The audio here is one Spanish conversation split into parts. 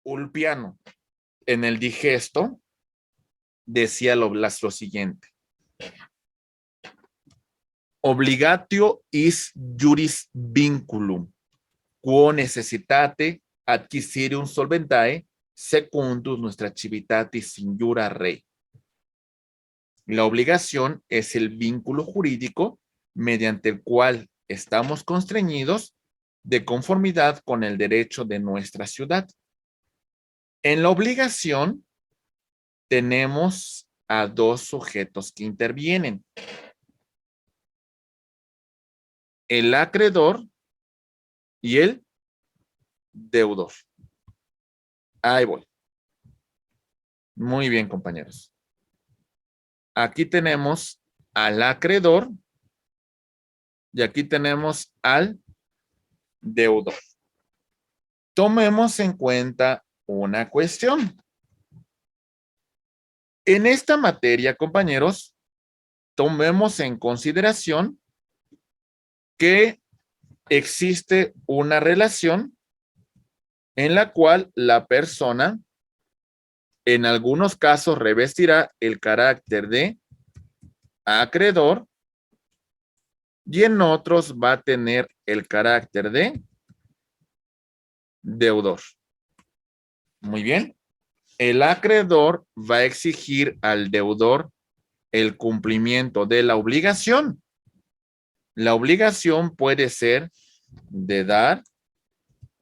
Ulpiano, en el digesto, decía lo siguiente. Obligatio is juris vinculum, quo necessitate adquisirium solventae, secundus nuestra civitatis injura rei. La obligación es el vínculo jurídico mediante el cual estamos constreñidos de conformidad con el derecho de nuestra ciudad. En la obligación tenemos a dos sujetos que intervienen. El acreedor y el deudor. Ahí voy. Muy bien, compañeros. Aquí tenemos al acreedor y aquí tenemos al deudor. Tomemos en cuenta una cuestión. En esta materia, compañeros, tomemos en consideración que existe una relación en la cual la persona en algunos casos revestirá el carácter de acreedor y en otros va a tener el carácter de deudor. Muy bien. El acreedor va a exigir al deudor el cumplimiento de la obligación. La obligación puede ser de dar,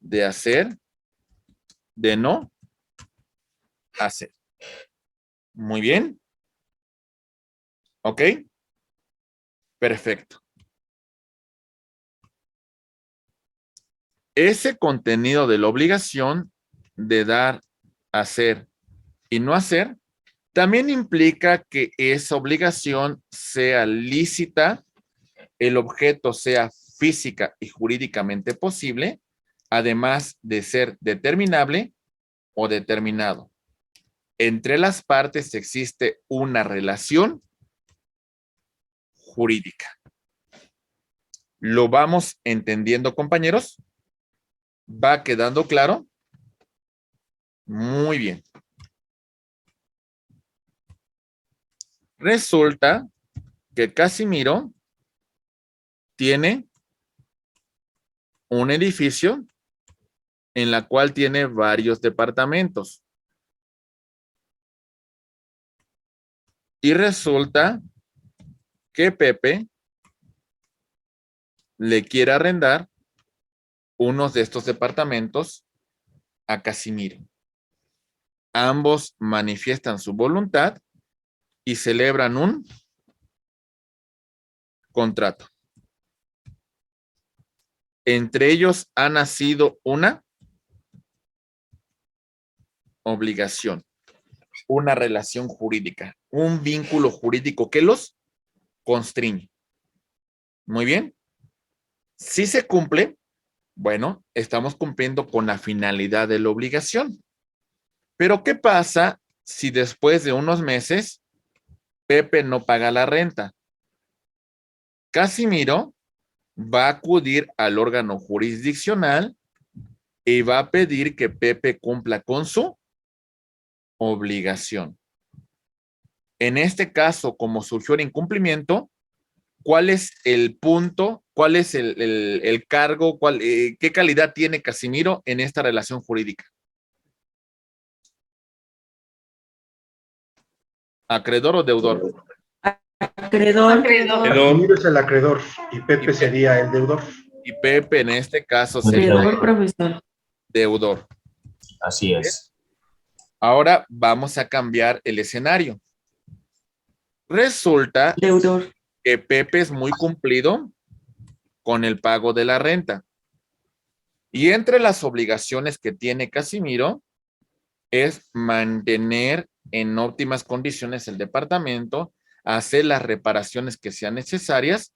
de hacer, de no hacer. Muy bien. ¿Ok? Perfecto. Ese contenido de la obligación de dar, hacer y no hacer también implica que esa obligación sea lícita, el objeto sea física y jurídicamente posible, además de ser determinable o determinado. Entre las partes existe una relación jurídica. ¿Lo vamos entendiendo, compañeros? ¿Va quedando claro? Muy bien. Resulta que Casimiro tiene un edificio en la cual tiene varios departamentos. Y resulta que Pepe le quiere arrendar unos de estos departamentos a Casimiro. Ambos manifiestan su voluntad y celebran un contrato. Entre ellos ha nacido una obligación, una relación jurídica, un vínculo jurídico que los constriñe. Muy bien. Si se cumple, bueno, estamos cumpliendo con la finalidad de la obligación. Pero ¿qué pasa si después de unos meses Pepe no paga la renta? Casimiro va a acudir al órgano jurisdiccional y va a pedir que Pepe cumpla con su obligación. En este caso, como surgió el incumplimiento, ¿cuál es el punto? ¿Cuál es el cargo? ¿Qué calidad tiene Casimiro en esta relación jurídica? ¿Acreedor o deudor? Acreedor. Casimiro es el acreedor y Pepe sería el deudor. Y Pepe en este caso sería Acreedor, profesor. deudor. Así es. Ahora vamos a cambiar el escenario. Resulta Deudor. que Pepe es muy cumplido con el pago de la renta. Y entre las obligaciones que tiene Casimiro es mantener en óptimas condiciones el departamento, hacer las reparaciones que sean necesarias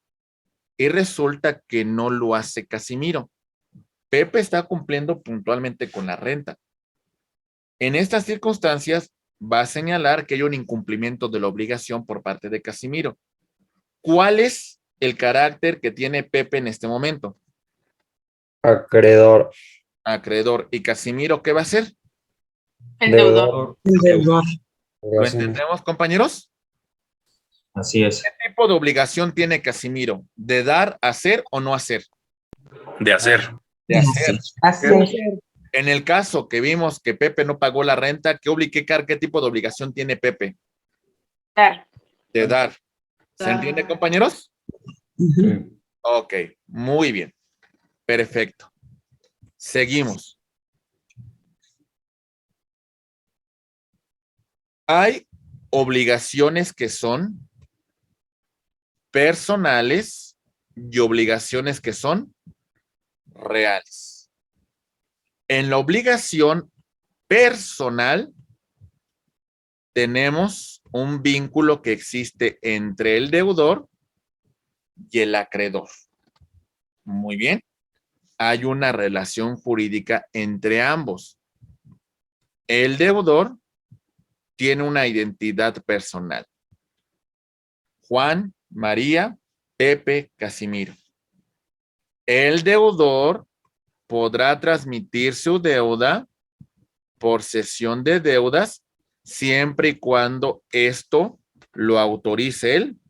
y resulta que no lo hace Casimiro. Pepe está cumpliendo puntualmente con la renta. En estas circunstancias va a señalar que hay un incumplimiento de la obligación por parte de Casimiro. ¿Cuál es el carácter que tiene Pepe en este momento? Acreedor. Acreedor. ¿Y Casimiro qué va a hacer? El deudor. El deudor. ¿Lo entendemos, compañeros? Así es. ¿Qué tipo de obligación tiene Casimiro? ¿De dar, hacer o no hacer? De hacer. De hacer. Así es. En el caso que vimos que Pepe no pagó la renta, ¿qué tipo de obligación tiene Pepe? Dar. De dar. ¿Se entiende, compañeros? Ujú. Ok, muy bien. Perfecto. Seguimos. Hay obligaciones que son personales y obligaciones que son reales. En la obligación personal tenemos un vínculo que existe entre el deudor y el acreedor. Muy bien. Hay una relación jurídica entre ambos. El deudor tiene una identidad personal. Juan, María, Pepe, Casimiro. El deudor podrá transmitir su deuda por cesión de deudas siempre y cuando esto lo autorice el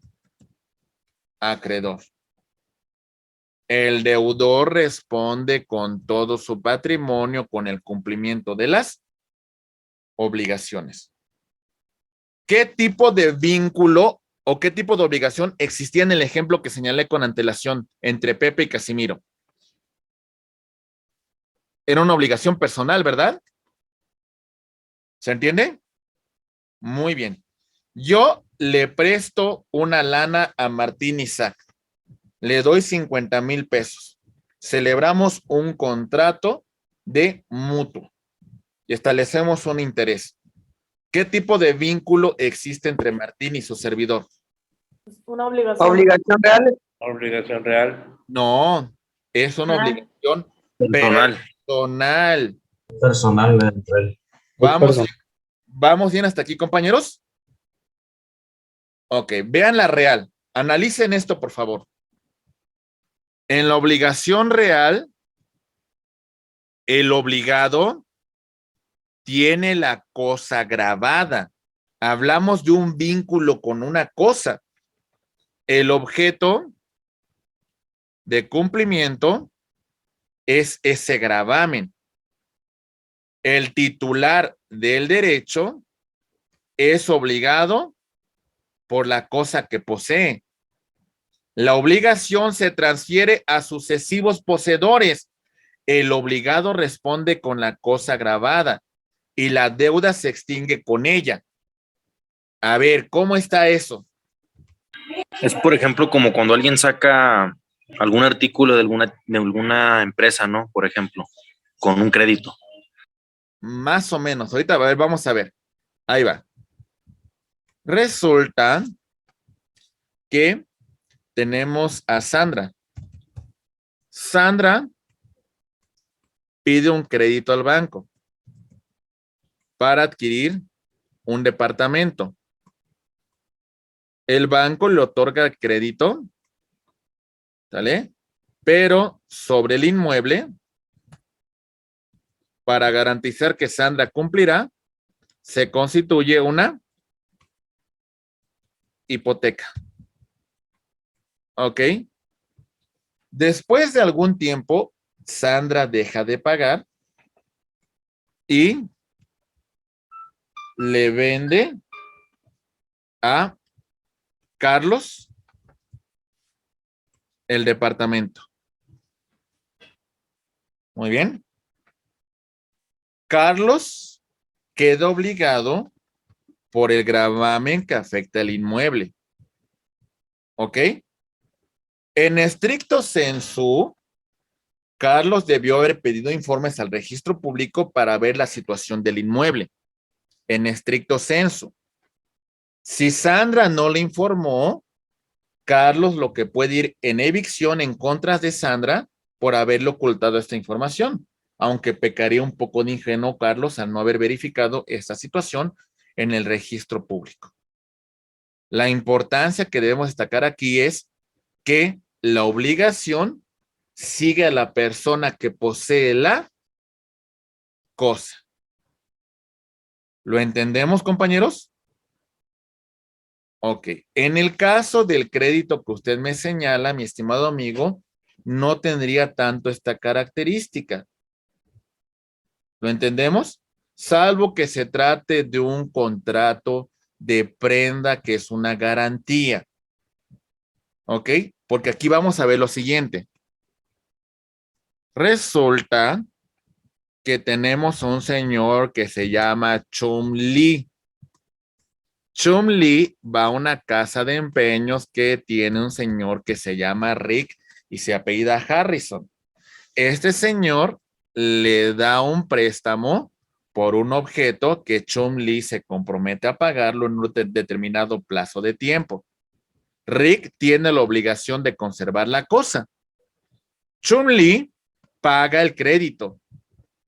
acreedor. El deudor responde con todo su patrimonio con el cumplimiento de las obligaciones. ¿Qué tipo de vínculo o qué tipo de obligación existía en el ejemplo que señalé con antelación entre Pepe y Casimiro? Era una obligación personal, ¿verdad? ¿Se entiende? Muy bien. Yo le presto una lana a Martín Isaac. Le doy 50,000 pesos. Celebramos un contrato de mutuo y establecemos un interés. ¿Qué tipo de vínculo existe entre Martín y su servidor? Una obligación. Obligación real. Obligación real. No, es una obligación Personal. personal. Personal entre él. Vamos bien hasta aquí, compañeros. Ok, vean la real. Analicen esto, por favor. En la obligación real, el obligado tiene la cosa grabada. Hablamos de un vínculo con una cosa. El objeto de cumplimiento es ese gravamen. El titular del derecho es obligado por la cosa que posee. La obligación se transfiere a sucesivos poseedores. El obligado responde con la cosa grabada y la deuda se extingue con ella. A ver, ¿cómo está eso? Es, por ejemplo, como cuando alguien saca algún artículo de alguna empresa, ¿no? Por ejemplo, con un crédito. Más o menos. Ahorita, a ver, vamos a ver. Ahí va. Resulta que tenemos a Sandra. Sandra pide un crédito al banco para adquirir un departamento. El banco le otorga el crédito, ¿sale? Pero sobre el inmueble, para garantizar que Sandra cumplirá, se constituye una hipoteca. ¿Ok? Después de algún tiempo, Sandra deja de pagar y le vende a Carlos el departamento. Muy bien. Carlos queda obligado por el gravamen que afecta el inmueble. ¿Ok? En estricto sensu, Carlos debió haber pedido informes al registro público para ver la situación del inmueble. En estricto sensu. Si Sandra no le informó, Carlos lo que puede ir en evicción en contra de Sandra por haberle ocultado esta información, aunque pecaría un poco de ingenuo Carlos al no haber verificado esta situación en el registro público. La importancia que debemos destacar aquí es que la obligación sigue a la persona que posee la cosa. ¿Lo entendemos, compañeros? Ok. En el caso del crédito que usted me señala, mi estimado amigo, no tendría tanto esta característica. ¿Lo entendemos? Salvo que se trate de un contrato de prenda que es una garantía. ¿Ok? Porque aquí vamos a ver lo siguiente. Resulta que tenemos un señor que se llama Chum Lee. Chum Lee va a una casa de empeños que tiene un señor que se llama Rick y se apellida Harrison. Este señor le da un préstamo por un objeto que Chum Lee se compromete a pagarlo en un determinado plazo de tiempo. Rick tiene la obligación de conservar la cosa. Chum Lee paga el crédito.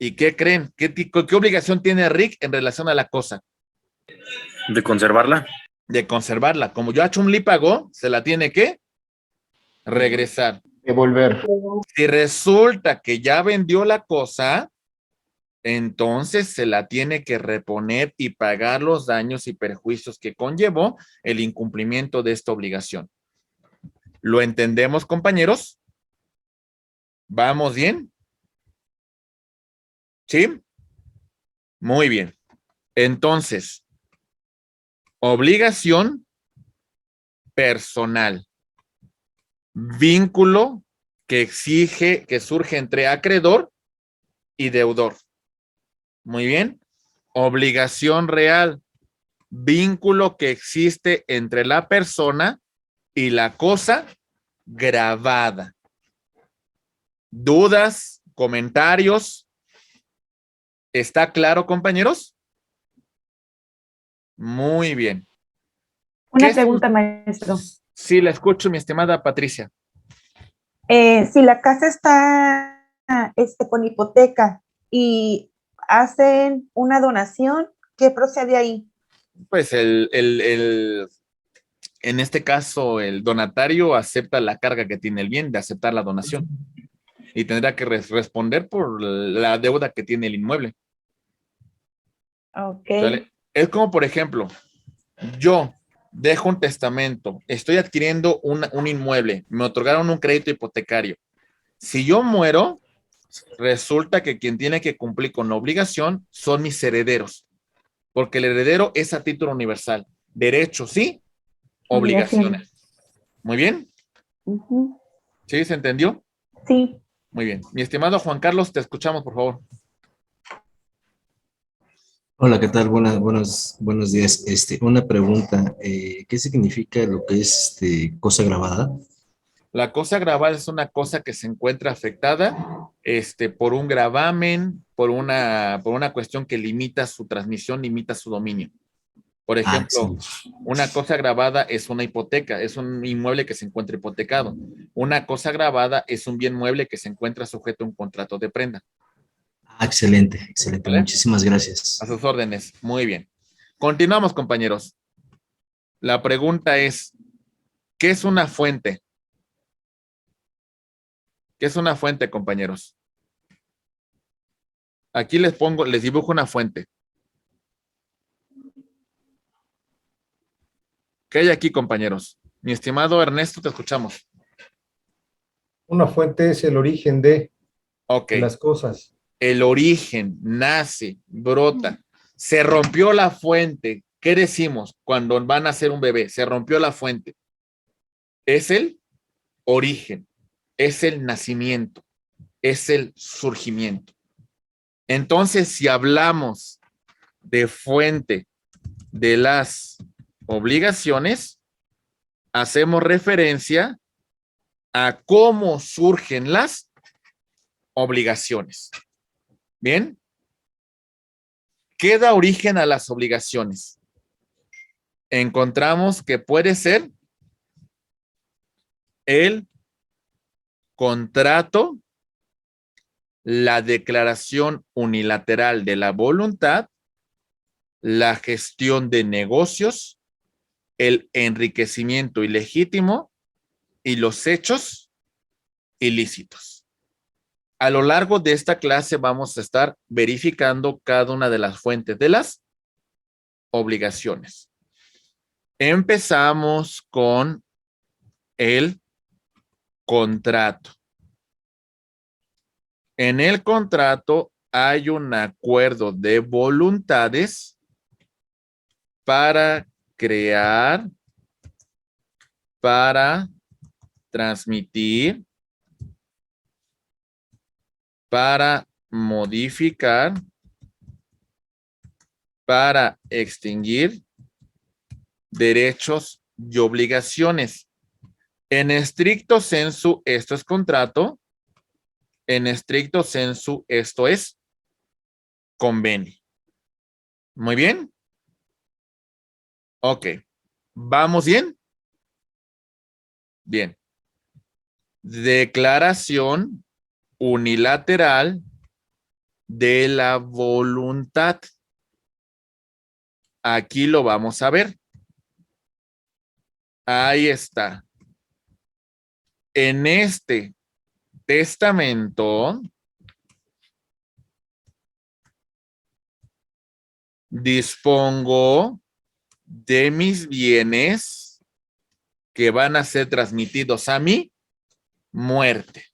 ¿Y qué creen? ¿Qué obligación tiene Rick en relación a la cosa? De conservarla. De conservarla. Como ya Chum Lee pagó, se la tiene que regresar. Devolver. Si resulta que ya vendió la cosa, entonces se la tiene que reponer y pagar los daños y perjuicios que conllevó el incumplimiento de esta obligación. ¿Lo entendemos, compañeros? ¿Vamos bien? ¿Sí? Muy bien. Entonces, obligación personal. Vínculo que exige, que surge entre acreedor y deudor. Muy bien. Obligación real. Vínculo que existe entre la persona y la cosa gravada. ¿Dudas? ¿Comentarios? ¿Está claro, compañeros? Muy bien. Una pregunta, maestro. Sí, la escucho, mi estimada Patricia. Si la casa está con hipoteca y hacen una donación, ¿qué procede ahí? Pues en este caso, el donatario acepta la carga que tiene el bien de aceptar la donación y tendrá que responder por la deuda que tiene el inmueble. Ok. ¿Sale? Es como, por ejemplo, yo dejo un testamento, estoy adquiriendo un inmueble, me otorgaron un crédito hipotecario. Si yo muero, resulta que quien tiene que cumplir con la obligación son mis herederos, porque el heredero es a título universal. Derechos sí, obligaciones. Muy bien. Ujú. ¿Sí? ¿Se entendió? Sí. Muy bien. Mi estimado Juan Carlos, te escuchamos, por favor. Hola, ¿qué tal? Buenos días. Una pregunta. ¿Qué significa lo que es cosa grabada? La cosa grabada es una cosa que se encuentra afectada por un gravamen, por una cuestión que limita su transmisión, limita su dominio. Por ejemplo, Excelente. una cosa grabada es una hipoteca, es un inmueble que se encuentra hipotecado. Una cosa grabada es un bien mueble que se encuentra sujeto a un contrato de prenda. Excelente, excelente. ¿Vale? Muchísimas gracias. A sus órdenes. Muy bien. Continuamos, compañeros. La pregunta es, ¿qué es una fuente? ¿Qué es una fuente, compañeros? Aquí les dibujo una fuente. ¿Qué hay aquí, compañeros? Mi estimado Ernesto, te escuchamos. Una fuente es el origen de Ok. las cosas. El origen nace, brota. Se rompió la fuente. ¿Qué decimos cuando van a hacer un bebé? Se rompió la fuente. Es el origen, es el nacimiento, es el surgimiento. Entonces, si hablamos de fuente de las obligaciones, hacemos referencia a cómo surgen las obligaciones. Bien. ¿Qué da origen a las obligaciones? Encontramos que puede ser el contrato, la declaración unilateral de la voluntad, la gestión de negocios, el enriquecimiento ilegítimo y los hechos ilícitos. A lo largo de esta clase vamos a estar verificando cada una de las fuentes de las obligaciones. Empezamos con el contrato. En el contrato hay un acuerdo de voluntades para crear, para transmitir, para modificar, para extinguir derechos y obligaciones. En estricto sensu, esto es contrato. En estricto sensu, esto es convenio. Muy bien. Ok. ¿Vamos bien? Bien. Declaración unilateral de la voluntad. Aquí lo vamos a ver. Ahí está. En este testamento dispongo de mis bienes que van a ser transmitidos a mi muerte.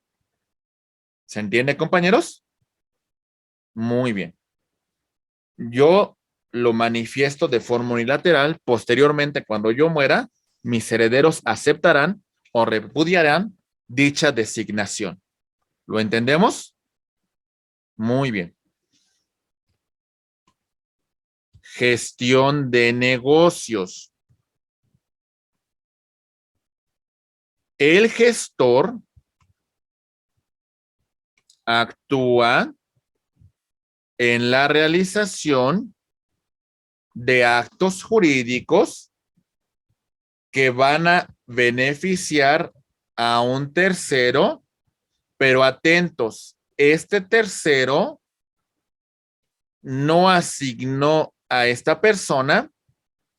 ¿Se entiende, compañeros? Muy bien. Yo lo manifiesto de forma unilateral. Posteriormente, cuando yo muera, mis herederos aceptarán o repudiarán dicha designación. ¿Lo entendemos? Muy bien. Gestión de negocios. El gestor actúa en la realización de actos jurídicos que van a beneficiar a un tercero, pero atentos, este tercero no asignó a esta persona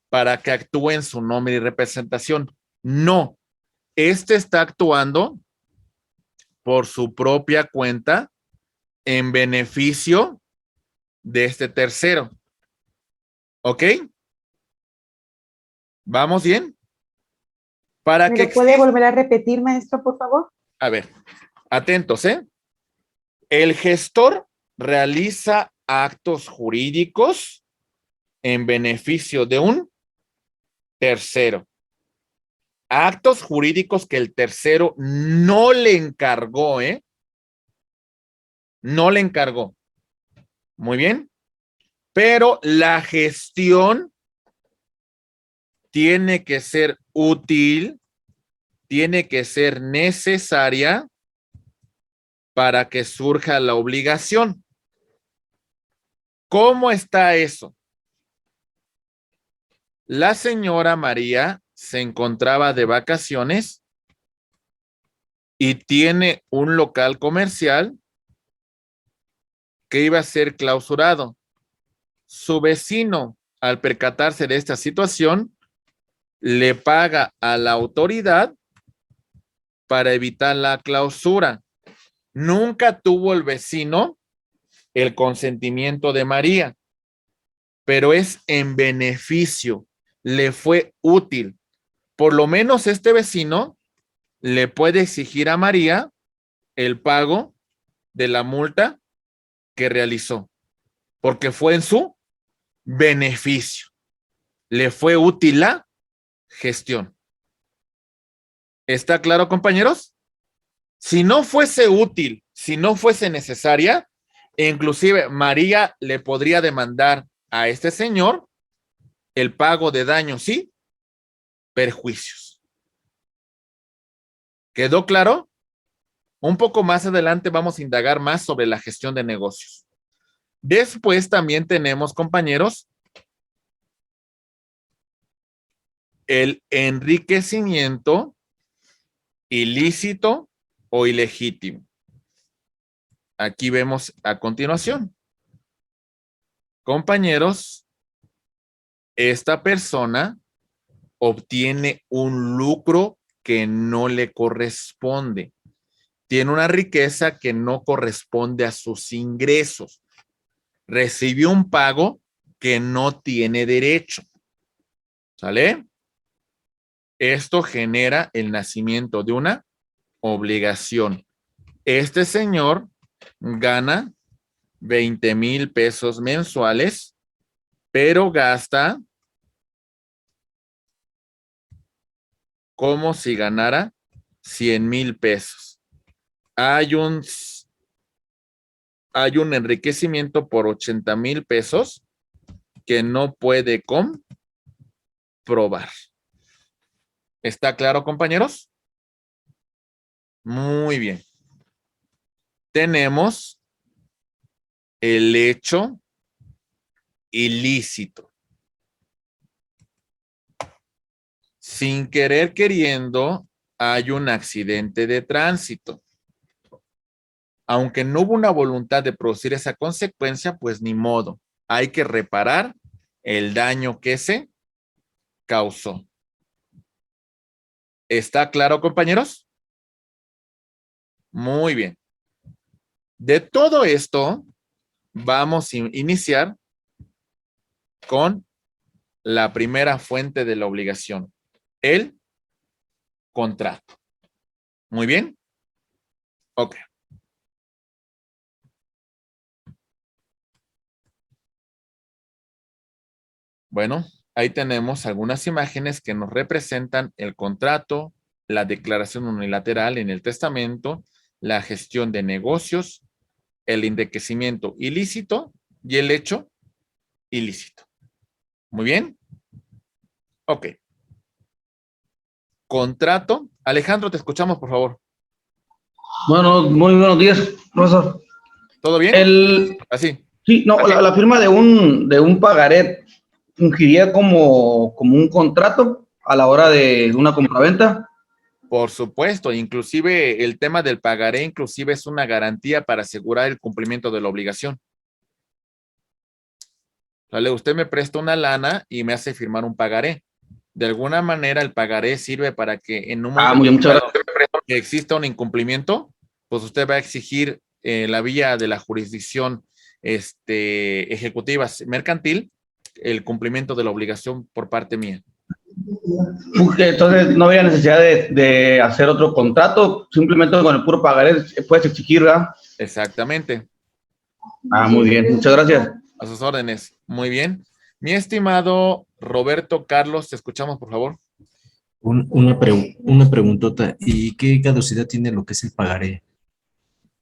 para que actúe en su nombre y representación. No, este está actuando por su propia cuenta en beneficio de este tercero. ¿Ok? ¿Vamos bien? Para ¿Me que lo puede volver a repetir, maestro, por favor? A ver, atentos, ¿eh? El gestor realiza actos jurídicos en beneficio de un tercero. Actos jurídicos que el tercero no le encargó, ¿eh? No le encargó. Muy bien. Pero la gestión tiene que ser útil, tiene que ser necesaria para que surja la obligación. ¿Cómo está eso? La señora María se encontraba de vacaciones y tiene un local comercial que iba a ser clausurado. Su vecino, al percatarse de esta situación, le paga a la autoridad para evitar la clausura. Nunca tuvo el vecino el consentimiento de María, pero es en beneficio, le fue útil. Por lo menos este vecino le puede exigir a María el pago de la multa que realizó, porque fue en su beneficio. Le fue útil la gestión. ¿Está claro, compañeros? Si no fuese útil, si no fuese necesaria, inclusive María le podría demandar a este señor el pago de daños y perjuicios. ¿Quedó claro? Un poco más adelante vamos a indagar más sobre la gestión de negocios. Después también tenemos, compañeros, el enriquecimiento ilícito o ilegítimo. Aquí vemos a continuación. Compañeros, esta persona obtiene un lucro que no le corresponde. Tiene una riqueza que no corresponde a sus ingresos. Recibió un pago que no tiene derecho. ¿Sale? Esto genera el nacimiento de una obligación. Este señor gana 20,000 pesos mensuales, pero gasta como si ganara 100,000 pesos. Hay un enriquecimiento por 80,000 pesos que no puede comprobar. ¿Está claro, compañeros? Muy bien. Tenemos el hecho ilícito. Sin querer queriendo, hay un accidente de tránsito. Aunque no hubo una voluntad de producir esa consecuencia, pues ni modo. Hay que reparar el daño que se causó. ¿Está claro, compañeros? Muy bien. De todo esto, vamos a iniciar con la primera fuente de la obligación, el contrato. Muy bien. Ok. Bueno, ahí tenemos algunas imágenes que nos representan el contrato, la declaración unilateral en el testamento, la gestión de negocios, el enriquecimiento ilícito y el hecho ilícito. Muy bien. Ok. Contrato. Alejandro, te escuchamos, por favor. Bueno, muy buenos días, profesor. ¿Todo bien? Así. Sí, no, la firma de un pagaré fungiría como un contrato a la hora de una compraventa. Por supuesto, inclusive el tema del pagaré, inclusive es una garantía para asegurar el cumplimiento de la obligación. ¿Vale? Usted me presta una lana y me hace firmar un pagaré. De alguna manera el pagaré sirve para que en un momento Muy bien, muchas gracias. que exista un incumplimiento, pues usted va a exigir la vía de la jurisdicción ejecutiva mercantil el cumplimiento de la obligación por parte mía. Entonces no habría necesidad de hacer otro contrato, simplemente con el puro pagaré puedes exigir, ¿verdad? Exactamente. Muy bien, muchas gracias. A sus órdenes. Muy bien. Mi estimado Roberto Carlos, te escuchamos, por favor. Una preguntota. ¿Y qué caducidad tiene lo que es el pagaré?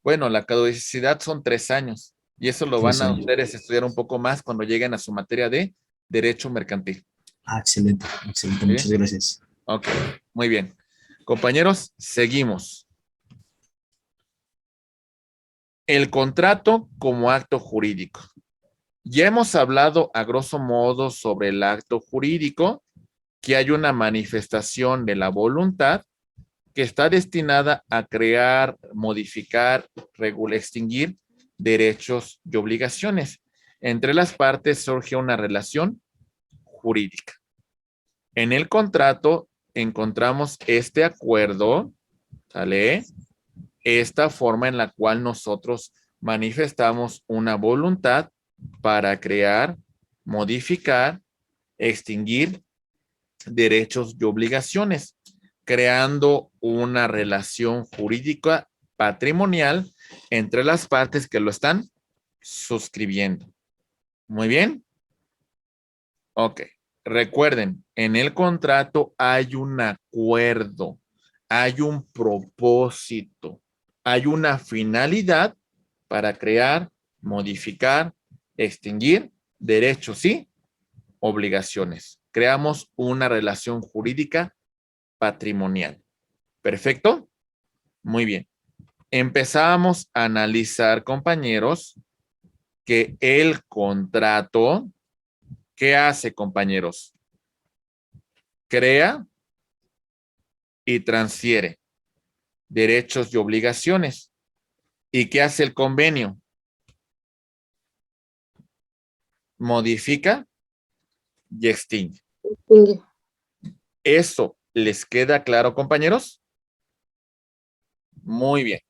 Bueno, la caducidad son 3 años y eso lo van 3 a años. ustedes estudiar un poco más cuando lleguen a su materia de derecho mercantil. Excelente, excelente. ¿Sí? Muchas gracias. Ok, muy bien. Compañeros, seguimos. El contrato como acto jurídico. Ya hemos hablado a grosso modo sobre el acto jurídico, que hay una manifestación de la voluntad que está destinada a crear, modificar, regular, extinguir derechos y obligaciones. Entre las partes surge una relación jurídica. En el contrato encontramos este acuerdo, ¿sale? Esta forma en la cual nosotros manifestamos una voluntad para crear, modificar, extinguir derechos y obligaciones, creando una relación jurídica patrimonial entre las partes que lo están suscribiendo. Muy bien. Ok. Recuerden, en el contrato hay un acuerdo, hay un propósito, hay una finalidad para crear, modificar, extinguir derechos y obligaciones. Creamos una relación jurídica patrimonial. ¿Perfecto? Muy bien. Empezamos a analizar, compañeros, que el contrato, ¿qué hace, compañeros? Crea y transfiere derechos y obligaciones. ¿Y qué hace el convenio? Modifica y extingue. ¿Eso les queda claro, compañeros? Muy bien.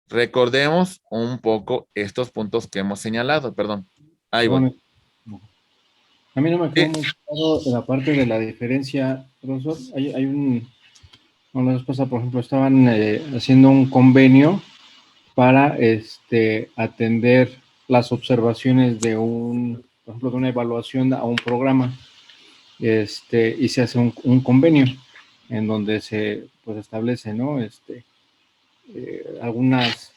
Recordemos un poco estos puntos que hemos señalado, perdón. Ahí voy. A mí no me quedó muy claro en la parte de la diferencia, profesor. Una vez pasada, por ejemplo, estaban haciendo un convenio para atender las observaciones de por ejemplo, de una evaluación a un programa, y se hace un convenio en donde se pues establece, ¿no? Algunas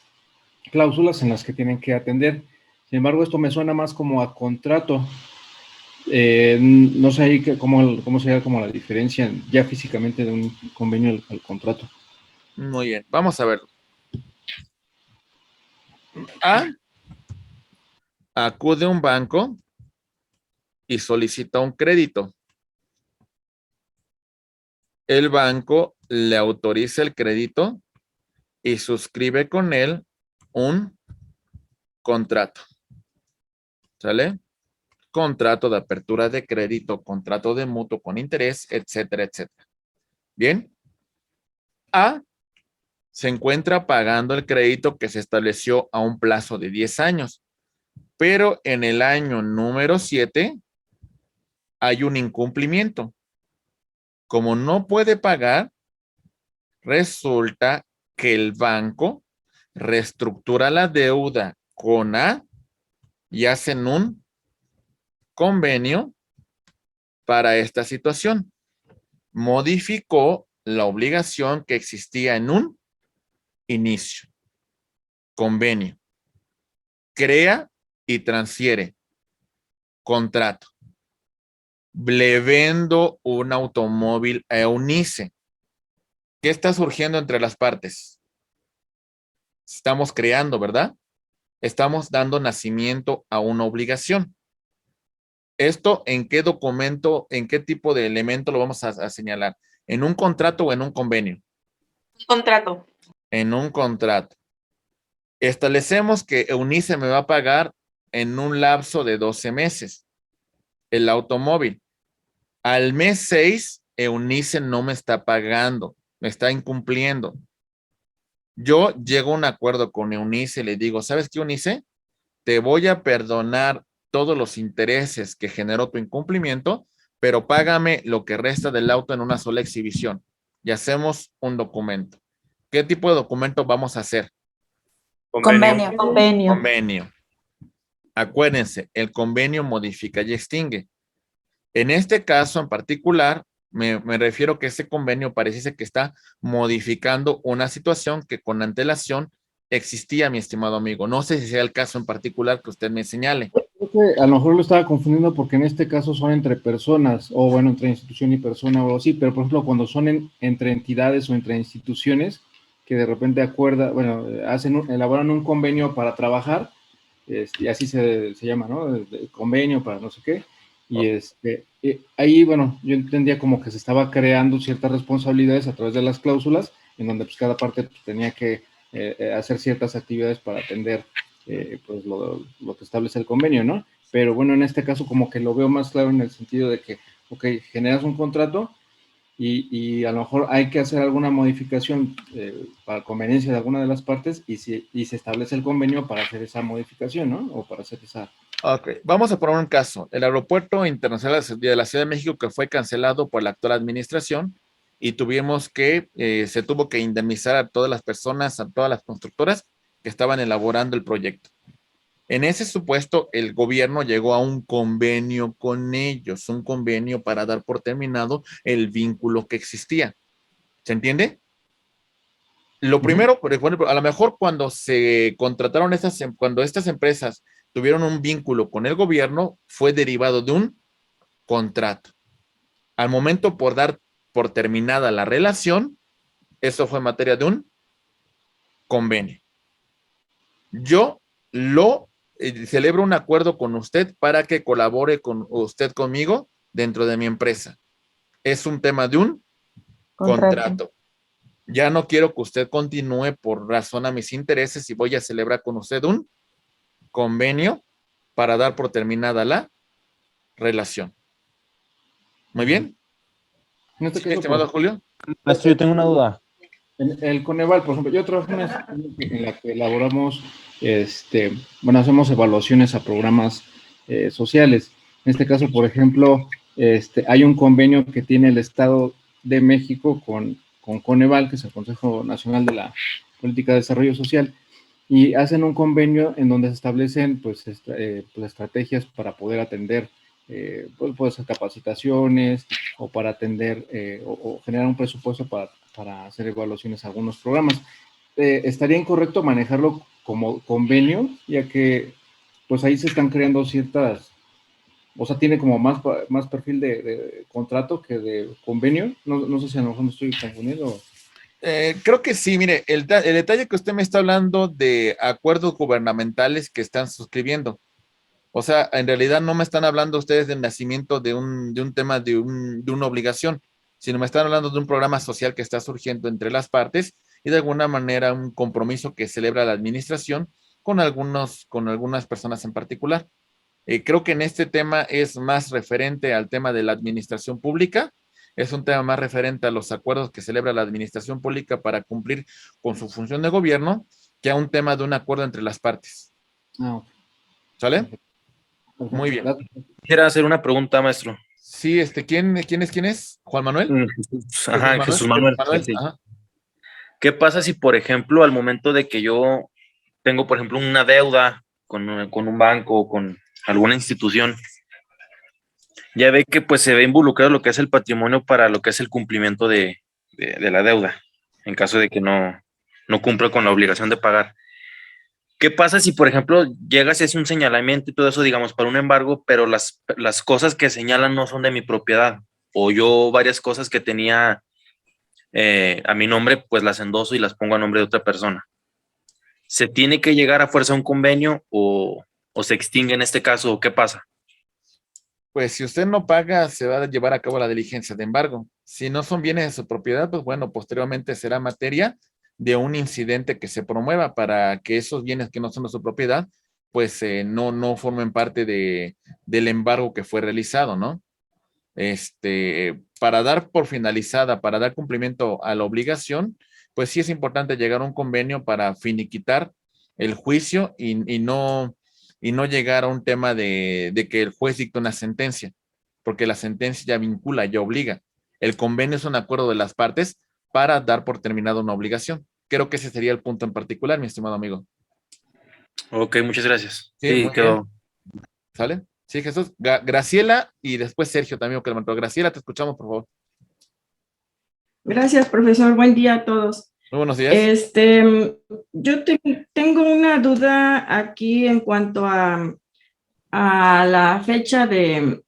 cláusulas en las que tienen que atender. Sin embargo, esto me suena más como a contrato. No sé ahí cómo sería como la diferencia ya físicamente de un convenio al contrato. Muy bien, vamos a ver. A acude a un banco y solicita un crédito. El banco le autoriza el crédito y suscribe con él un contrato. ¿Sale? Contrato de apertura de crédito, contrato de mutuo con interés, etcétera, etcétera. Bien. A se encuentra pagando el crédito que se estableció a un plazo de 10 años, pero en el año número 7 hay un incumplimiento. Como no puede pagar, resulta que el banco reestructura la deuda con A y hacen un convenio para esta situación. Modificó la obligación que existía en un inicio. Convenio. Crea y transfiere. Contrato. Le vendo un automóvil a Eunice. ¿Qué está surgiendo entre las partes? Estamos creando, ¿verdad? Estamos dando nacimiento a una obligación. ¿Esto en qué documento, en qué tipo de elemento lo vamos a señalar? ¿En un contrato o en un convenio? Contrato. En un contrato. Establecemos que Eunice me va a pagar en un lapso de 12 meses el automóvil. Al mes 6, Eunice no me está pagando, me está incumpliendo. Yo llego a un acuerdo con Eunice y le digo, ¿sabes qué, Eunice? Te voy a perdonar todos los intereses que generó tu incumplimiento, pero págame lo que resta del auto en una sola exhibición y hacemos un documento. ¿Qué tipo de documento vamos a hacer? Convenio. Convenio. Convenio. Acuérdense, el convenio modifica y extingue. En este caso en particular, me refiero que ese convenio parece que está modificando una situación que con antelación existía, mi estimado amigo. No sé si sea el caso en particular que usted me señale. Creo que a lo mejor lo estaba confundiendo porque en este caso son entre personas, o bueno, entre institución y persona o algo así, pero por ejemplo, cuando son entre entidades o entre instituciones, que de repente elaboran un convenio para trabajar, y así se llama, ¿no? El convenio para no sé qué, y ahí, bueno, yo entendía como que se estaba creando ciertas responsabilidades a través de las cláusulas, en donde pues cada parte pues, tenía que hacer ciertas actividades para atender pues lo que establece el convenio, ¿no? Pero bueno, en este caso como que lo veo más claro en el sentido de que, ok, generas un contrato y a lo mejor hay que hacer alguna modificación para conveniencia de alguna de las partes y se establece el convenio para hacer esa modificación, ¿no? O para hacer esa... Ok, vamos a poner un caso. El aeropuerto internacional de la Ciudad de México que fue cancelado por la actual administración y se tuvo que indemnizar a todas las personas, a todas las constructoras que estaban elaborando el proyecto. En ese supuesto, el gobierno llegó a un convenio con ellos, un convenio para dar por terminado el vínculo que existía. ¿Se entiende? Lo primero, por ejemplo, a lo mejor cuando se contrataron cuando estas empresas tuvieron un vínculo con el gobierno, fue derivado de un contrato. Al momento por dar por terminada la relación, eso fue materia de un convenio. Yo celebro un acuerdo con usted para que colabore con usted conmigo dentro de mi empresa. Es un tema de un contrato. Ya no quiero que usted continúe por razón a mis intereses y voy a celebrar con usted un convenio para dar por terminada la relación. Muy bien. En este ¿Sí, caso, estimado pues, Julio? Maestro, yo tengo una duda. en el Coneval, por ejemplo, yo trabajo en una institución en la que elaboramos, hacemos evaluaciones a programas sociales. En este caso, por ejemplo, hay un convenio que tiene el Estado de México con Coneval, que es el Consejo Nacional de la Política de Desarrollo Social, y hacen un convenio en donde se establecen pues, estrategias para poder atender, pues, puede ser capacitaciones o para atender o generar un presupuesto para hacer evaluaciones a algunos programas. Estaría incorrecto manejarlo como convenio, ya que pues ahí se están creando ciertas, o sea, tiene como más perfil de contrato que de convenio. No sé si a lo mejor me estoy confundiendo. Creo que sí, mire, el detalle que usted me está hablando de acuerdos gubernamentales que están suscribiendo. O sea, en realidad no me están hablando ustedes del nacimiento de un tema de una obligación, sino me están hablando de un programa social que está surgiendo entre las partes y de alguna manera un compromiso que celebra la administración con algunas personas en particular. Creo que en este tema es más referente al tema de la administración pública, es un tema más referente a los acuerdos que celebra la administración pública para cumplir con su función de gobierno, que a un tema de un acuerdo entre las partes. Ok. ¿Sale? Perfecto. Muy bien. Quisiera hacer una pregunta, maestro. Sí, ¿quién es? ¿Juan Manuel? Ajá, Jesús Manuel. Sí. Ajá. ¿Qué pasa si, por ejemplo, al momento de que yo tengo, por ejemplo, una deuda con un banco o con alguna institución, ya ve que pues se ve involucrado lo que es el patrimonio para lo que es el cumplimiento de la deuda, en caso de que no cumpla con la obligación de pagar? ¿Qué pasa si, por ejemplo, llegas y hace un señalamiento y todo eso, digamos, para un embargo, pero las cosas que señalan no son de mi propiedad? O yo varias cosas que tenía a mi nombre, pues las endoso y las pongo a nombre de otra persona. ¿Se tiene que llegar a fuerza a un convenio o se extingue en este caso? ¿O qué pasa? Pues si usted no paga, se va a llevar a cabo la diligencia de embargo. Si no son bienes de su propiedad, pues bueno, posteriormente será materia de un incidente que se promueva para que esos bienes que no son de su propiedad, pues no formen parte del embargo que fue realizado, ¿no? Para dar por finalizada, para dar cumplimiento a la obligación, pues sí es importante llegar a un convenio para finiquitar el juicio y no llegar a un tema de que el juez dicte una sentencia, porque la sentencia ya vincula, ya obliga. El convenio es un acuerdo de las partes para dar por terminada una obligación. Creo que ese sería el punto en particular, mi estimado amigo. Ok, muchas gracias. Sí, Sí, muy quedó. bien. ¿Sale? Sí, Jesús. Graciela y después Sergio también, que levantó. Graciela, te escuchamos, por favor. Gracias, profesor. Buen día a todos. Muy buenos días. Yo tengo una duda aquí en cuanto a la fecha de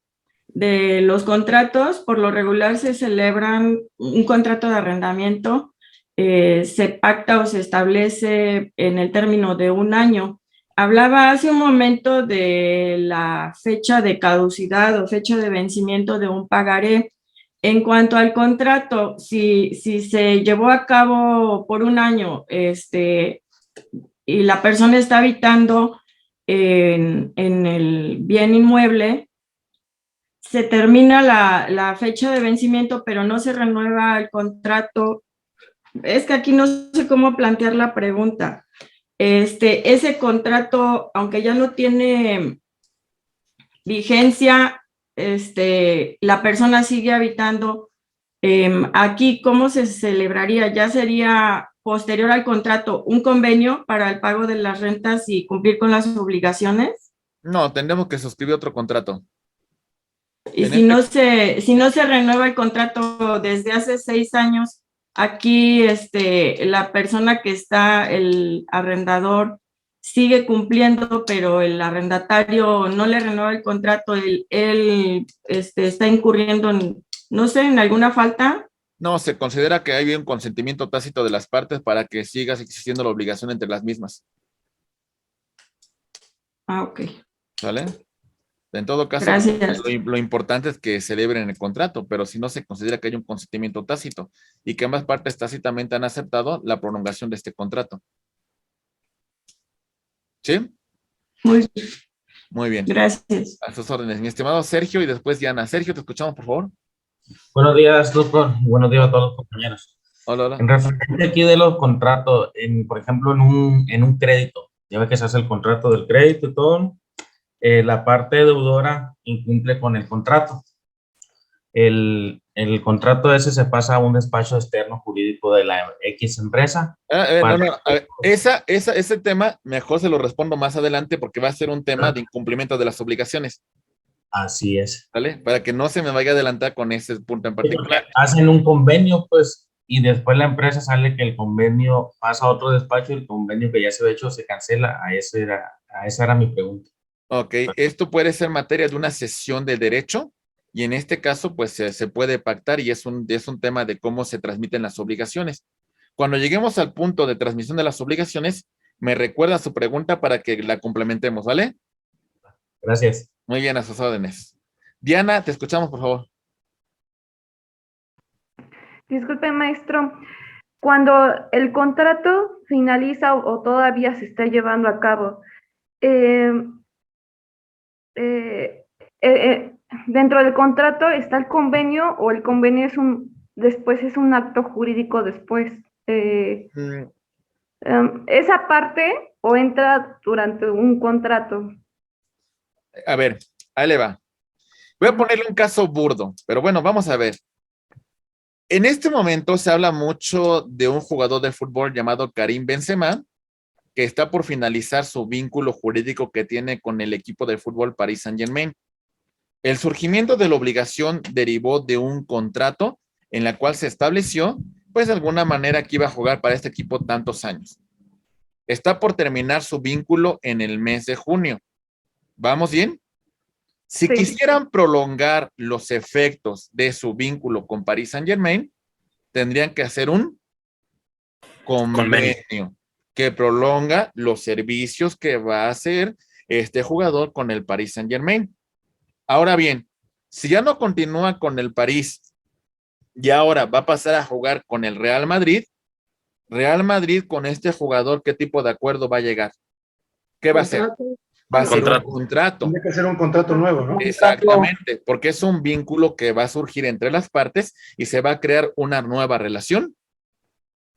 los contratos. Por lo regular se celebran un contrato de arrendamiento, se pacta o se establece en el término de un año. Hablaba hace un momento de la fecha de caducidad o fecha de vencimiento de un pagaré. En cuanto al contrato, si se llevó a cabo por un año y la persona está habitando en el bien inmueble, se termina la fecha de vencimiento, pero no se renueva el contrato. Es que aquí no sé cómo plantear la pregunta. Ese contrato, aunque ya no tiene vigencia, la persona sigue habitando aquí. ¿Cómo se celebraría? ¿Ya sería posterior al contrato un convenio para el pago de las rentas y cumplir con las obligaciones? No, tendremos que suscribir otro contrato. Y si no se renueva el contrato desde hace 6 años, aquí la persona que está, el arrendador, sigue cumpliendo, pero el arrendatario no le renueva el contrato, él está incurriendo en, no sé, en alguna falta. No, se considera que hay un consentimiento tácito de las partes para que siga existiendo la obligación entre las mismas. Ah, ok. ¿Sale? En todo caso, lo importante es que celebren el contrato, pero si no se considera que hay un consentimiento tácito y que ambas partes tácitamente han aceptado la prolongación de este contrato. ¿Sí? Muy bien. Gracias. A sus órdenes. Mi estimado Sergio y después Diana. Sergio, te escuchamos, por favor. Buenos días, doctor. Buenos días a todos los compañeros. Hola, hola. En referencia aquí de los contratos, por ejemplo, en un crédito, ya ves que se hace el contrato del crédito y todo, la parte deudora incumple con el contrato. El contrato ese se pasa a un despacho externo jurídico de la X empresa. No, no, a ver, ese tema mejor se lo respondo más adelante porque va a ser un tema de incumplimiento de las obligaciones, Así es. ¿vale? Para que no se me vaya a adelantar con ese punto en particular. Hacen un convenio, pues, y después la empresa sale que el convenio pasa a otro despacho y el convenio que ya se había hecho se cancela. Esa era mi pregunta. Ok, esto puede ser materia de una sesión de derecho y en este caso pues se puede pactar y es un tema de cómo se transmiten las obligaciones. Cuando lleguemos al punto de transmisión de las obligaciones, me recuerda su pregunta para que la complementemos, ¿vale? Gracias. Muy bien, a sus órdenes. Diana, te escuchamos, por favor. Disculpe, maestro. Cuando el contrato finaliza o todavía se está llevando a cabo, dentro del contrato está el convenio o el convenio después es un acto jurídico después. ¿Esa parte o entra durante un contrato? A ver, ahí le va. Voy a ponerle un caso burdo, pero bueno, vamos a ver. En este momento se habla mucho de un jugador de fútbol llamado Karim Benzema, que está por finalizar su vínculo jurídico que tiene con el equipo de fútbol Paris Saint-Germain. El surgimiento de la obligación derivó de un contrato en la cual se estableció, pues de alguna manera que iba a jugar para este equipo tantos años. Está por terminar su vínculo en el mes de junio. ¿Vamos bien? Si Sí. quisieran prolongar los efectos de su vínculo con Paris Saint-Germain, tendrían que hacer un convenio que prolonga los servicios que va a hacer este jugador con el Paris Saint-Germain. Ahora bien, si ya no continúa con el París y ahora va a pasar a jugar con el Real Madrid con este jugador, ¿qué tipo de acuerdo va a llegar? ¿Qué va a hacer? Va a ser un contrato. Tiene que ser un contrato nuevo, ¿no? Exactamente, porque es un vínculo que va a surgir entre las partes y se va a crear una nueva relación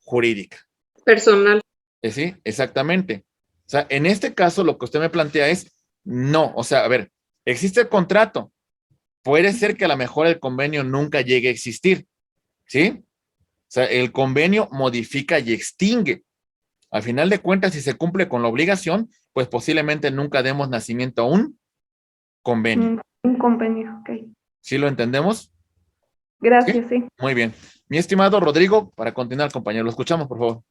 jurídica. Personal. Sí, exactamente. O sea, en este caso lo que usted me plantea es, no, o sea, a ver, existe el contrato. Puede ser que a lo mejor el convenio nunca llegue a existir, ¿sí? O sea, el convenio modifica y extingue. Al final de cuentas, si se cumple con la obligación, pues posiblemente nunca demos nacimiento a un convenio. Un convenio, ok. ¿Sí lo entendemos? Gracias, sí. Muy bien. Mi estimado Rodrigo, para continuar, compañero, lo escuchamos, por favor.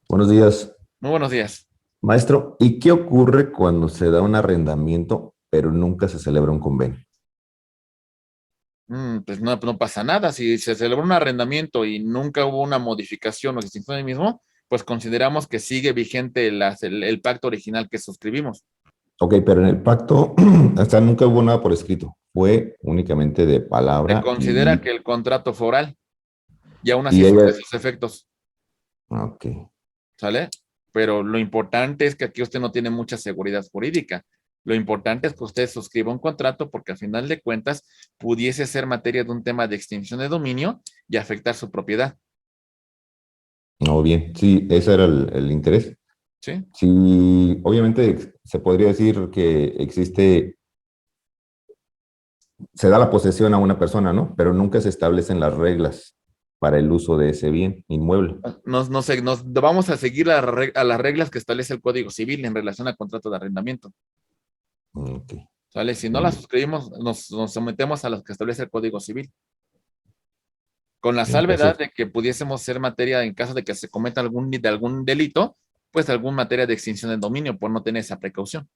Buenos días. Muy buenos días. Maestro, ¿y qué ocurre cuando se da un arrendamiento, pero nunca se celebra un convenio? Pues no pasa nada. Si se celebró un arrendamiento y nunca hubo una modificación o extinción del mismo, pues consideramos que sigue vigente el pacto original que suscribimos. Ok, pero en el pacto, hasta nunca hubo nada por escrito. Fue únicamente de palabra. Se considera que el contrato fue oral y aún así Y surge ella- sus efectos. Ok. ¿Sale? Pero lo importante es que aquí usted no tiene mucha seguridad jurídica. Lo importante es que usted suscriba un contrato porque al final de cuentas pudiese ser materia de un tema de extinción de dominio y afectar su propiedad. No, bien. Sí, ese era el interés. ¿Sí? Sí, obviamente se podría decir que se da la posesión a una persona, ¿no? Pero nunca se establecen las reglas para el uso de ese bien inmueble. Nos vamos a seguir a las reglas que establece el Código Civil en relación al contrato de arrendamiento. Ok. ¿Sale? Si no las suscribimos, nos sometemos a las que establece el Código Civil. Con la salvedad de que pudiésemos ser materia, en caso de que se cometa algún delito, pues alguna materia de extinción de dominio por no tener esa precaución.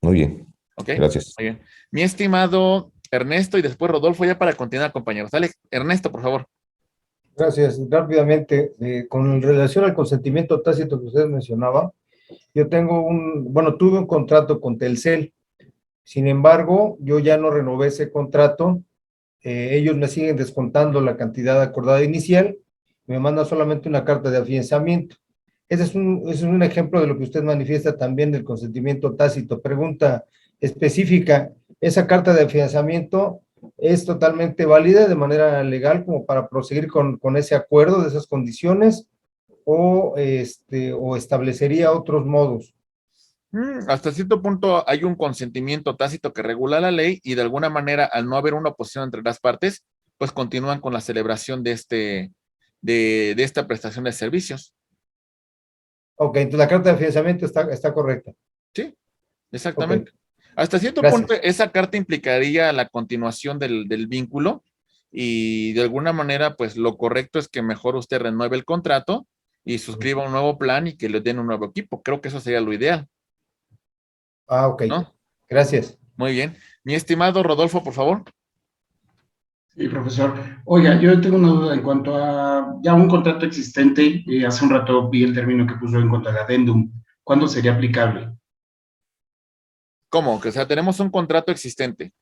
Muy bien. ¿Ok? Gracias. Muy bien. Mi estimado Ernesto y después Rodolfo, ya para continuar, compañeros. Dale, Ernesto, por favor. Gracias. Rápidamente, con relación al consentimiento tácito que usted mencionaba, yo tuve un contrato con Telcel. Sin embargo, yo ya no renové ese contrato. Ellos me siguen descontando la cantidad acordada inicial. Me mandan solamente una carta de afianzamiento. Ese es un ejemplo de lo que usted manifiesta también del consentimiento tácito. Pregunta específica, ¿esa carta de afianzamiento es totalmente válida de manera legal como para proseguir con ese acuerdo de esas condiciones o establecería otros modos? Hasta cierto punto hay un consentimiento tácito que regula la ley y de alguna manera, al no haber una oposición entre las partes, pues continúan con la celebración de esta prestación de servicios. Ok, entonces la carta de afianzamiento está correcta. Sí, exactamente. Ok. Hasta cierto Gracias. punto, esa carta implicaría la continuación del vínculo y de alguna manera, pues lo correcto es que mejor usted renueve el contrato y suscriba un nuevo plan y que le den un nuevo equipo. Creo que eso sería lo ideal, Ah, ok. ¿no? Gracias. Muy bien. Mi estimado Rodolfo, por favor. Sí, profesor. Oiga, yo tengo una duda en cuanto a ya un contrato existente. Hace un rato vi el término que puso en cuanto al adendum. ¿Cuándo sería aplicable? ¿Cómo? Que, o sea, tenemos un contrato existente.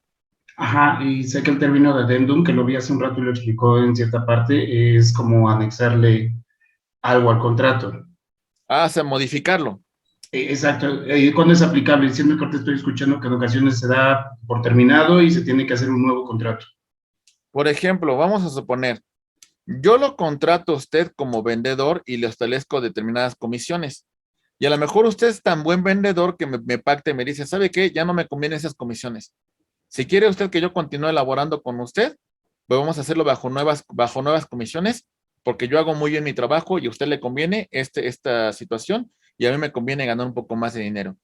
Ajá, y sé que el término de adendum, que lo vi hace un rato y lo explicó en cierta parte, es como anexarle algo al contrato. Ah, o sea, modificarlo. Exacto. ¿Cuándo es aplicable? Siempre que te estoy escuchando que en ocasiones se da por terminado y se tiene que hacer un nuevo contrato. Por ejemplo, vamos a suponer, yo lo contrato a usted como vendedor y le establezco determinadas comisiones. Y a lo mejor usted es tan buen vendedor que me pacte y me dice, ¿sabe qué? Ya no me convienen esas comisiones. Si quiere usted que yo continúe elaborando con usted, pues vamos a hacerlo bajo nuevas comisiones, porque yo hago muy bien mi trabajo y a usted le conviene esta situación y a mí me conviene ganar un poco más de dinero.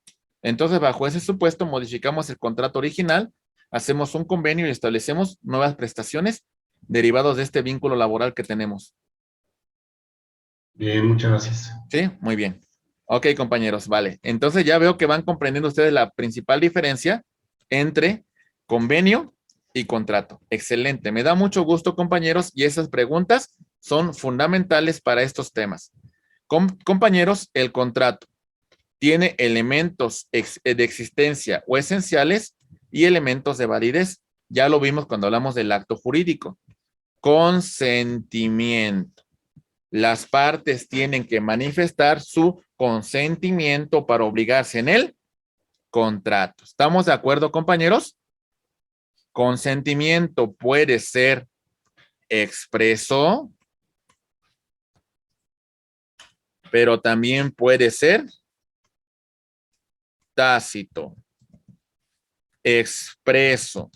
Entonces, bajo ese supuesto, modificamos el contrato original, hacemos un convenio y establecemos nuevas prestaciones derivados de este vínculo laboral que tenemos. Bien, muchas gracias. Sí, muy bien. Ok, compañeros, vale. Entonces ya veo que van comprendiendo ustedes la principal diferencia entre convenio y contrato. Excelente. Me da mucho gusto, compañeros, y esas preguntas son fundamentales para estos temas. Compañeros, el contrato tiene elementos de existencia o esenciales y elementos de validez. Ya lo vimos cuando hablamos del acto jurídico. Consentimiento. Las partes tienen que manifestar su consentimiento para obligarse en el contrato. ¿Estamos de acuerdo, compañeros? Consentimiento puede ser expreso, pero también puede ser tácito. Expreso,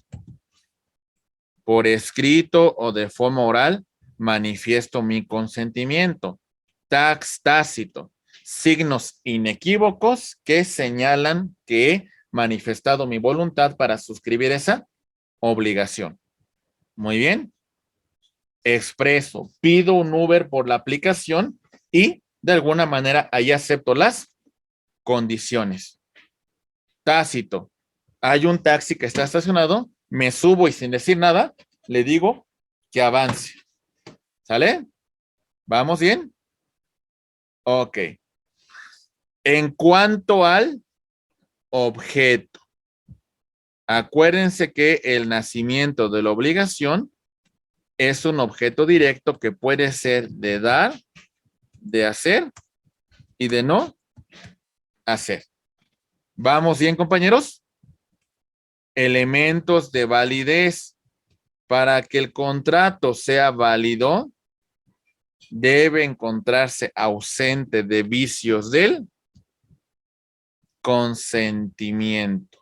por escrito o de forma oral, manifiesto mi consentimiento. Tácito, signos inequívocos que señalan que he manifestado mi voluntad para suscribir esa obligación. Muy bien. Expreso, pido un Uber por la aplicación y de alguna manera ahí acepto las condiciones. Tácito, hay un taxi que está estacionado, me subo y sin decir nada, le digo que avance. ¿Sale? ¿Vamos bien? Ok. En cuanto al objeto, acuérdense que el nacimiento de la obligación es un objeto directo que puede ser de dar, de hacer y de no hacer. ¿Vamos bien, compañeros? Elementos de validez. Para que el contrato sea válido, debe encontrarse ausente de vicios del consentimiento,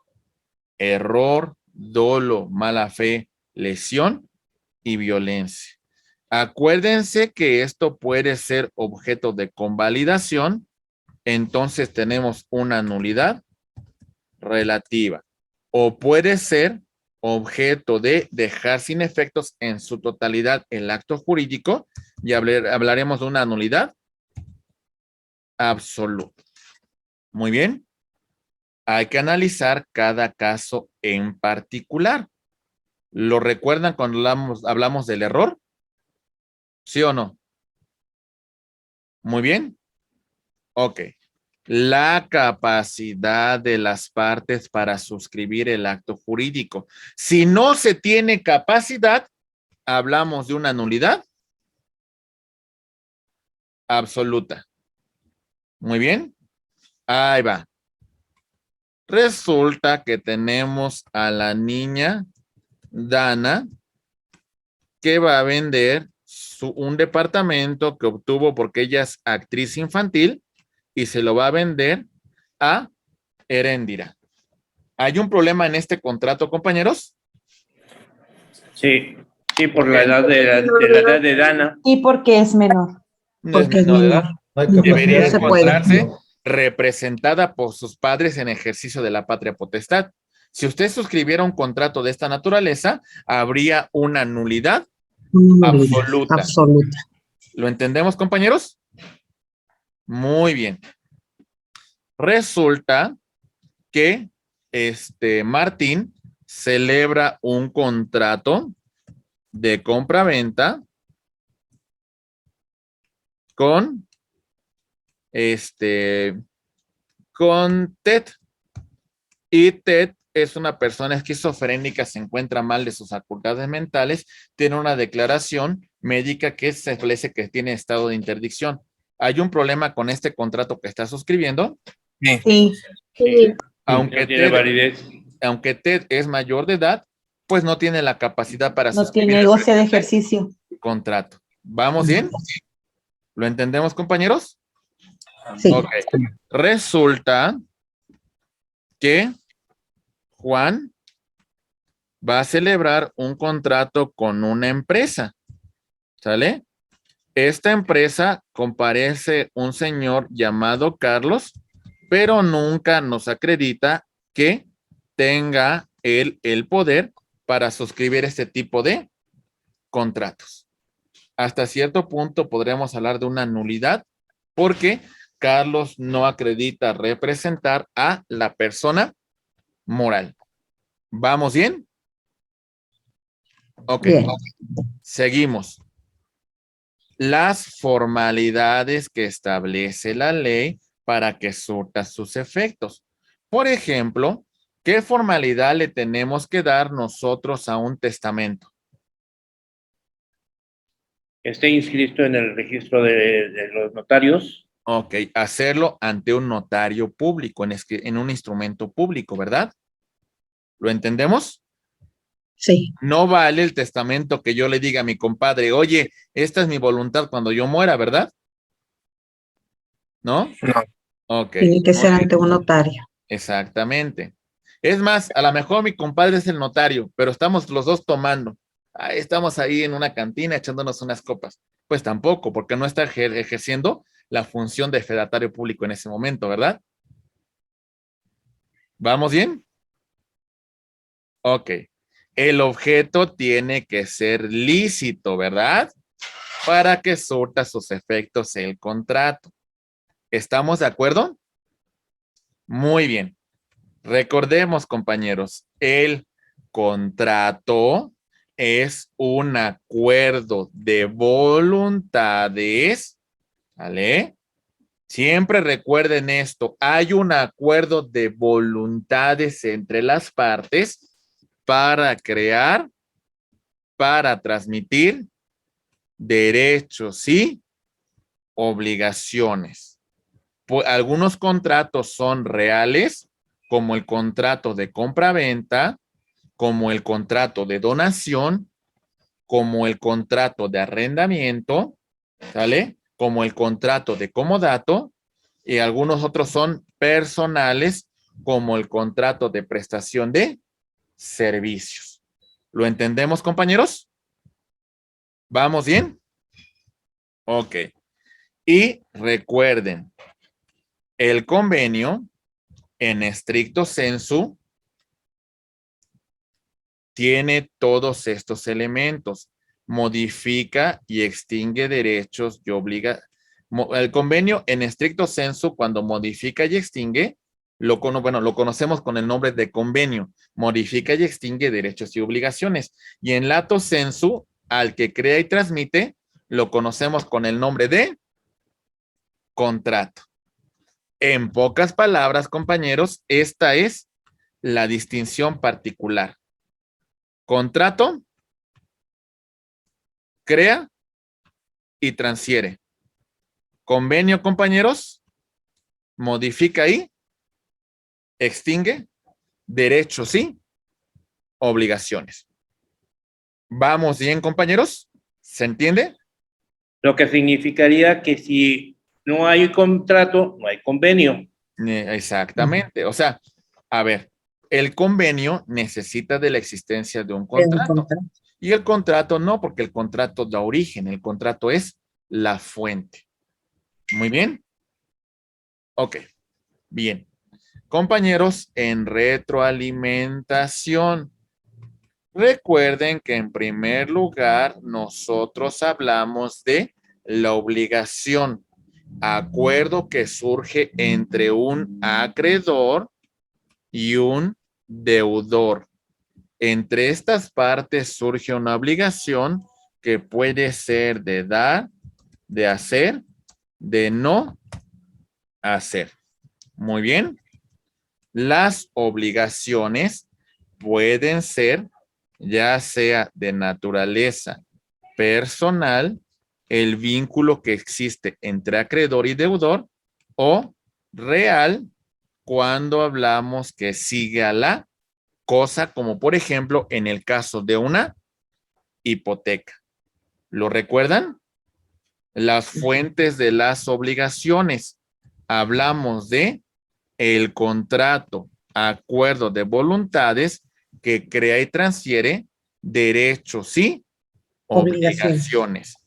error, dolo, mala fe, lesión y violencia. Acuérdense que esto puede ser objeto de convalidación, entonces tenemos una nulidad relativa, o puede ser objeto de dejar sin efectos en su totalidad el acto jurídico y hablaremos de una nulidad absoluta. Muy bien. Hay que analizar cada caso en particular. ¿Lo recuerdan cuando hablamos del error? ¿Sí o no? Muy bien. Ok. La capacidad de las partes para suscribir el acto jurídico. Si no se tiene capacidad, hablamos de una nulidad absoluta. Muy bien. Ahí va. Resulta que tenemos a la niña Dana que va a vender un departamento que obtuvo porque ella es actriz infantil y se lo va a vender a Heréndira. ¿Hay un problema en este contrato, compañeros? Sí, sí, por la edad de la edad de Dana. Y porque es menor. No es Porque es menor de edad. menor. No hay capacidad Debería de se puede. encontrarse representada por sus padres en ejercicio de la patria potestad. Si usted suscribiera un contrato de esta naturaleza, habría una nulidad absoluta. Absoluta. ¿Lo entendemos, compañeros? Muy bien. Resulta que Martín celebra un contrato de compra-venta con Ted. Y Ted es una persona esquizofrénica, se encuentra mal de sus facultades mentales, tiene una declaración médica que se establece que tiene estado de interdicción. ¿Hay un problema con este contrato que está suscribiendo? Sí. Aunque No tiene validez. Aunque Ted es mayor de edad, pues no tiene la capacidad para No suscribir tiene goce de ejercicio. contrato. ¿Vamos bien? ¿Lo entendemos, compañeros? Sí. Ok. Resulta que Juan va a celebrar un contrato con una empresa. ¿Sale? Esta empresa comparece un señor llamado Carlos, pero nunca nos acredita que tenga él el poder para suscribir este tipo de contratos. Hasta cierto punto podremos hablar de una nulidad porque Carlos no acredita representar a la persona moral. ¿Vamos bien? Ok. Bien. Seguimos. Las formalidades que establece la ley para que surta sus efectos. Por ejemplo, ¿qué formalidad le tenemos que dar nosotros a un testamento? Esté inscrito en el registro de los notarios. Ok, hacerlo ante un notario público, en un instrumento público, ¿verdad? ¿Lo entendemos? Sí. No vale el testamento que yo le diga a mi compadre, oye, esta es mi voluntad cuando yo muera, ¿verdad? ¿No? No. Ok. Tiene que ser Ok. ante un notario. Exactamente. Es más, a lo mejor mi compadre es el notario, pero estamos los dos tomando. Estamos ahí en una cantina echándonos unas copas. Pues tampoco, porque no está ejerciendo la función de fedatario público en ese momento, ¿verdad? ¿Vamos bien? Ok. El objeto tiene que ser lícito, ¿verdad? Para que surta sus efectos el contrato. ¿Estamos de acuerdo? Muy bien. Recordemos, compañeros, el contrato es un acuerdo de voluntades, ¿vale? Siempre recuerden esto, hay un acuerdo de voluntades entre las partes para crear, para transmitir derechos y obligaciones. Algunos contratos son reales, como el contrato de compra-venta, como el contrato de donación, como el contrato de arrendamiento, ¿sale? Como el contrato de comodato, y algunos otros son personales, como el contrato de prestación de servicios. ¿Lo entendemos, compañeros? ¿Vamos bien? Ok. Y recuerden, el convenio, en estricto sensu, tiene todos estos elementos. Modifica y extingue derechos y obliga. El convenio, en estricto sensu, cuando modifica y extingue, lo conocemos con el nombre de convenio. Modifica y extingue derechos y obligaciones. Y en lato sensu, al que crea y transmite, lo conocemos con el nombre de contrato. En pocas palabras, compañeros, esta es la distinción particular. Contrato, crea y transfiere. Convenio, compañeros, modifica y extingue derechos y obligaciones. ¿Vamos bien, compañeros? ¿Se entiende? Lo que significaría que si no hay contrato, no hay convenio. Exactamente. O sea, a ver, el convenio necesita de la existencia de un contrato. Y el contrato no, porque el contrato da origen, el contrato es la fuente. Muy bien. Ok, bien. Compañeros, en retroalimentación, recuerden que en primer lugar nosotros hablamos de la obligación, acuerdo que surge entre un acreedor y un deudor. Entre estas partes surge una obligación que puede ser de dar, de hacer, de no hacer. Muy bien. Las obligaciones pueden ser ya sea de naturaleza personal, el vínculo que existe entre acreedor y deudor, o real cuando hablamos que sigue a la cosa, como por ejemplo en el caso de una hipoteca. ¿Lo recuerdan? Las fuentes de las obligaciones. Hablamos de el contrato, acuerdo de voluntades que crea y transfiere derechos y obligaciones.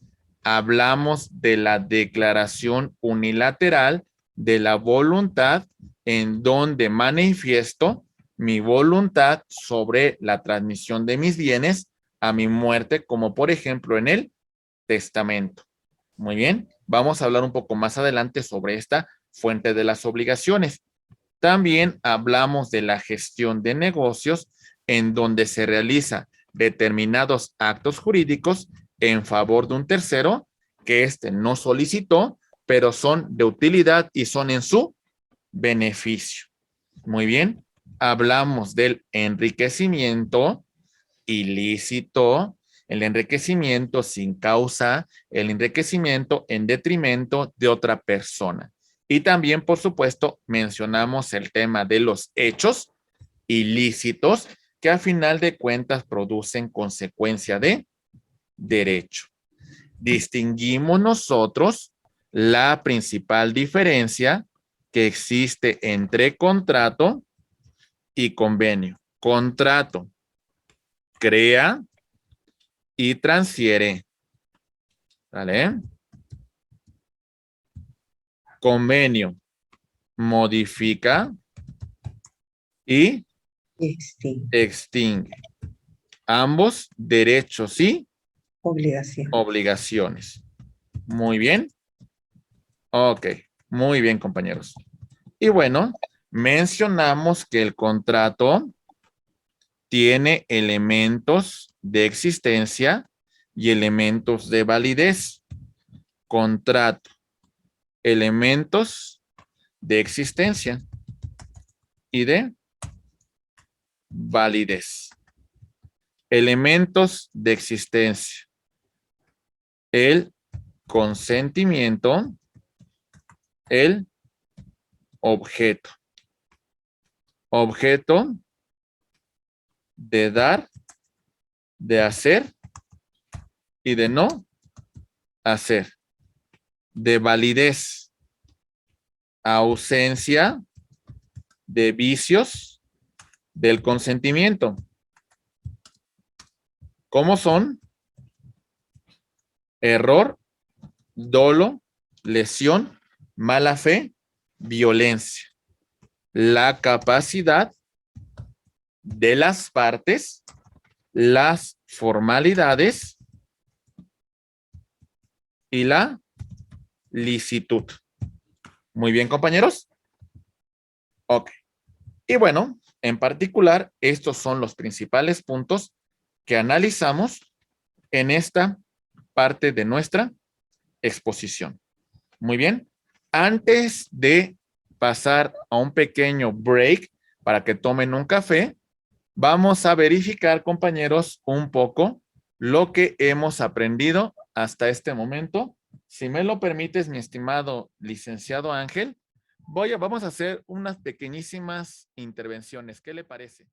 Hablamos de la declaración unilateral de la voluntad en donde manifiesto mi voluntad sobre la transmisión de mis bienes a mi muerte, como por ejemplo en el testamento. Muy bien, vamos a hablar un poco más adelante sobre esta fuente de las obligaciones. También hablamos de la gestión de negocios en donde se realiza determinados actos jurídicos en favor de un tercero que éste no solicitó, pero son de utilidad y son en su beneficio. Muy bien, hablamos del enriquecimiento ilícito, el enriquecimiento sin causa, el enriquecimiento en detrimento de otra persona. Y también, por supuesto, mencionamos el tema de los hechos ilícitos que a final de cuentas producen consecuencia de derecho. Distinguimos nosotros la principal diferencia que existe entre contrato y convenio. Contrato crea y transfiere. ¿Vale? Convenio modifica y extingue. Ambos derechos y obligaciones. Muy bien. Ok, muy bien, compañeros. Y bueno, mencionamos que el contrato tiene elementos de existencia y elementos de validez. Contrato, elementos de existencia y de validez. Elementos de existencia. El consentimiento, el objeto. Objeto de dar, de hacer y de no hacer. De validez. Ausencia de vicios del consentimiento. ¿Cómo son? Error, dolo, lesión, mala fe, violencia. La capacidad de las partes, las formalidades y la licitud. Muy bien, compañeros. Ok. Y bueno, en particular, estos son los principales puntos que analizamos en esta parte de nuestra exposición. Muy bien. Antes de pasar a un pequeño break para que tomen un café, vamos a verificar, compañeros, un poco lo que hemos aprendido hasta este momento. Si me lo permites, mi estimado licenciado Ángel, vamos a hacer unas pequeñísimas intervenciones. ¿Qué le parece?